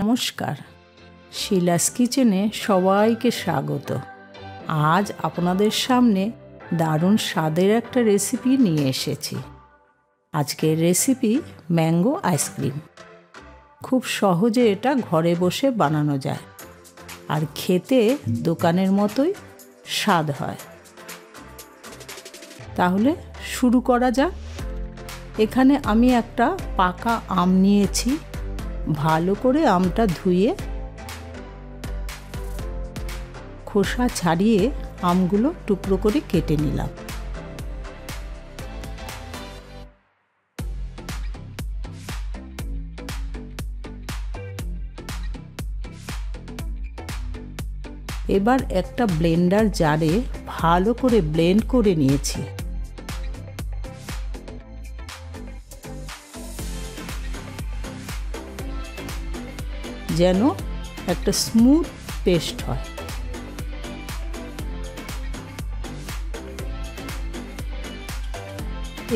নমস্কার, শিলাস কিচেনে সবাইকে স্বাগত। আজ আপনাদের সামনে দারুণ স্বাদের একটা রেসিপি নিয়ে এসেছি। আজকের রেসিপি ম্যাঙ্গো আইসক্রিম। খুব সহজে এটা ঘরে বসে বানানো যায় আর খেতে দোকানের মতোই স্বাদ হয়। তাহলে শুরু করা যাক। এখানে আমি একটা পাকা আম নিয়েছি। ভালো করে আমটা ধুয়ে খোসা ছাড়িয়ে আমগুলো টুকরো করে কেটে নিলাম। এবার একটা ব্লেন্ডার জারে ভালো করে ব্লেন্ড করে নিয়েছি। যেন একটা স্মুথ পেস্ট হয়।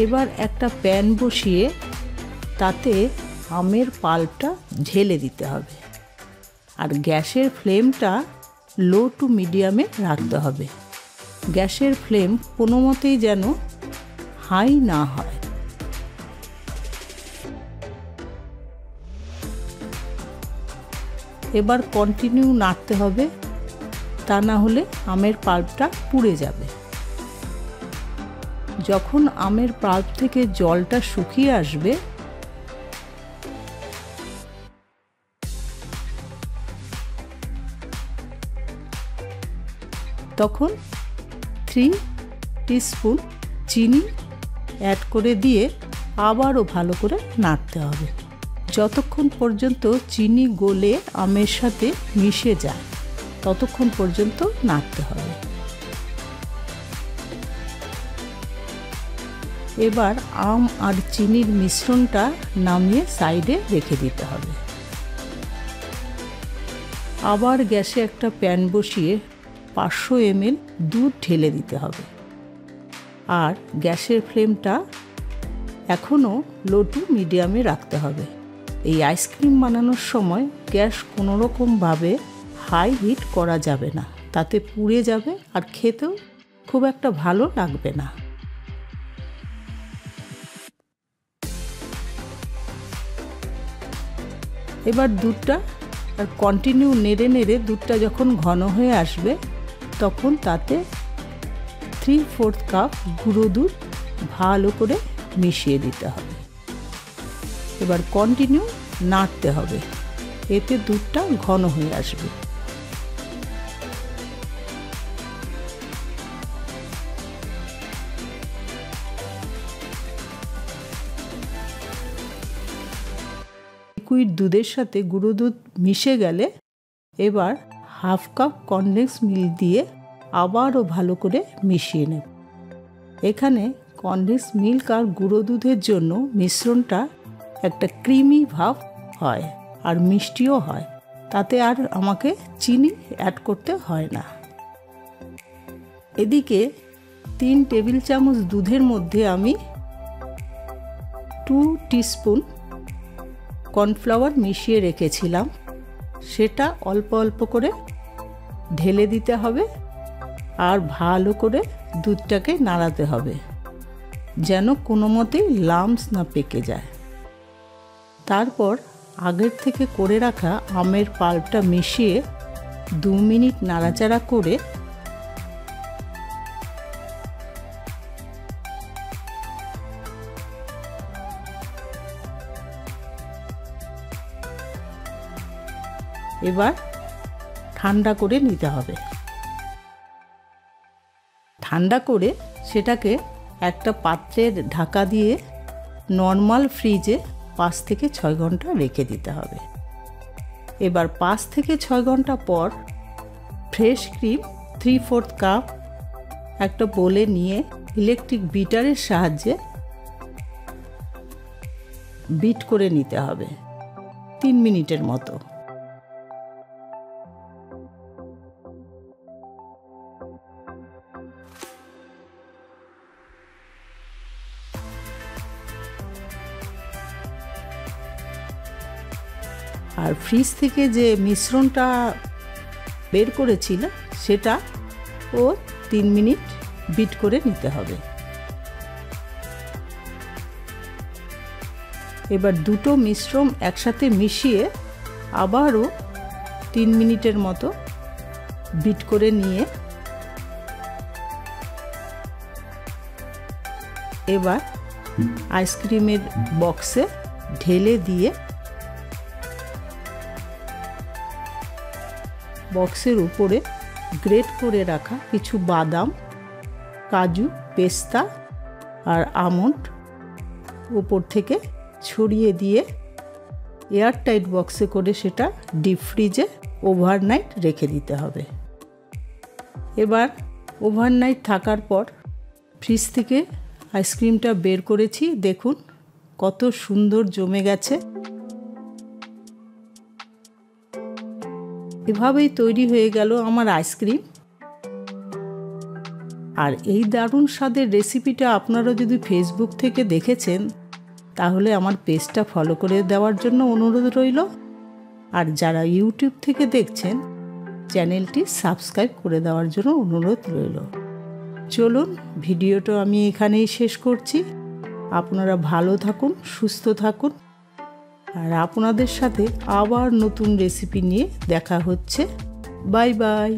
এবার একটা প্যান বসিয়ে তাতে আমের পাল্পটা ঢেলে দিতে হবে আর গ্যাসের ফ্লেমটা লো টু মিডিয়ামে রাখতে হবে। গ্যাসের ফ্লেম কোনো মতেই যেন হাই না হয়। এবার কন্টিনিউ নাড়তে হবে, তা না হলে আমের পাল্পটা পুড়ে যাবে। যখন আমের পাল্প থেকে জলটা শুকিয়ে আসবে তখন 3 টিস্পুন চিনি অ্যাড করে দিয়ে আবারও ভালো করে নাড়তে হবে যতক্ষণ পর্যন্ত চিনি গলে আমের সাথে মিশে যায়, ততক্ষণ পর্যন্ত নাড়তে হবে। এবার আম আর চিনির মিশ্রণটা নামিয়ে সাইডে রেখে দিতে হবে। আবার গ্যাসে একটা প্যান বসিয়ে 500 ml দুধ ঢেলে দিতে হবে আর গ্যাসের ফ্লেমটা এখনও লো টু মিডিয়ামে রাখতে হবে। এই আইসক্রিম বানানোর সময় গ্যাস কোনোরকমভাবে হাই হিট করা যাবে না, তাতে পুড়ে যাবে আর খেতেও খুব একটা ভালো লাগবে না। এবার দুধটা আর কন্টিনিউ নেড়ে নেড়ে দুধটা যখন ঘন হয়ে আসবে তখন তাতে 3/4 কাপ গুঁড়ো দুধ ভালো করে মিশিয়ে দিতে হবে। এবার কন্টিনিউ নাড়তে হবে, এতে দুধটা ঘন হয়ে আসবে। লিকুইড দুধের সাথে গুঁড়ো দুধ মিশে গেলে এবার 1/2 কাপ কনডেন্স মিল্ক দিয়ে আবারও ভালো করে মিশিয়ে নেব। এখানে কনডেন্স মিল্ক আর গুঁড়ো দুধের জন্য মিশ্রণটা একটা ক্রিমি ভাব হয় আর মিষ্টিও হয়, তাতে আর আমাকে চিনি অ্যাড করতে হয় না। এদিকে 3 টেবিল চামচ দুধের মধ্যে আমি 2 টিস্পুন কর্নফ্লাওয়ার মিশিয়ে রেখেছিলাম, সেটা অল্প অল্প করে ঢেলে দিতে হবে আর ভালো করে দুধটাকে নাড়াতে হবে যেন কোনো মতেই লাম্পস না পেকে যায়। তারপর আগের থেকে করে রাখা আমের পাল্পটা মিশিয়ে 2 মিনিট নাড়াচাড়া করে এবার ঠান্ডা করে নিতে হবে। ঠান্ডা করে সেটাকে একটা পাত্রের ঢাকা দিয়ে নর্মাল ফ্রিজে 5 থেকে 6 ঘন্টা রেখে দিতে হবে। এবার 5 থেকে 6 ঘন্টা পর ফ্রেশ ক্রিম 3/4 কাপ একটা বোলে নিয়ে ইলেকট্রিক বিটারের সাহায্যে বিট করে নিতে হবে 3 মিনিটের মতো। আর আর ফ্রিজ থেকে যে মিশ্রণটা বের করেছিলাম সেটা 3 মিনিট বিট করে নিতে হবে। এবার দুটো মিশ্রণ একসাথে মিশিয়ে আবারও 3 মিনিটের মতো বিট করে নিয়ে এবার আইসক্রিমের বক্সে ঢেলে দিয়ে বক্সের উপরে গ্রেট করে রাখা কিছু বাদাম, কাজু, পেস্তা আর আমন্ড উপর থেকে ছড়িয়ে দিয়ে এয়ারটাইট বক্সে করে সেটা ডিপ ফ্রিজে ওভারনাইট রেখে দিতে হবে। এবার ওভারনাইট থাকার পর ফ্রিজ থেকে আইসক্রিমটা বের করেছি, দেখুন কত সুন্দর জমে গেছে। এভাবেই তৈরি হয়ে গেল আমার আইসক্রিম। আর এই দারুণ স্বাদের রেসিপিটা আপনারা যদি ফেসবুক থেকে দেখেছেন তাহলে আমার পেজটা ফলো করে দেওয়ার জন্য অনুরোধ রইল। আর যারা ইউটিউব থেকে দেখছেন চ্যানেলটি সাবস্ক্রাইব করে দেওয়ার জন্য অনুরোধ রইল। চলুন ভিডিওটা আমি এখানেই শেষ করছি। আপনারা ভালো থাকুন, সুস্থ থাকুন, আর আপনাদের সাথে আবার নতুন রেসিপি নিয়ে দেখা হচ্ছে। Bye bye.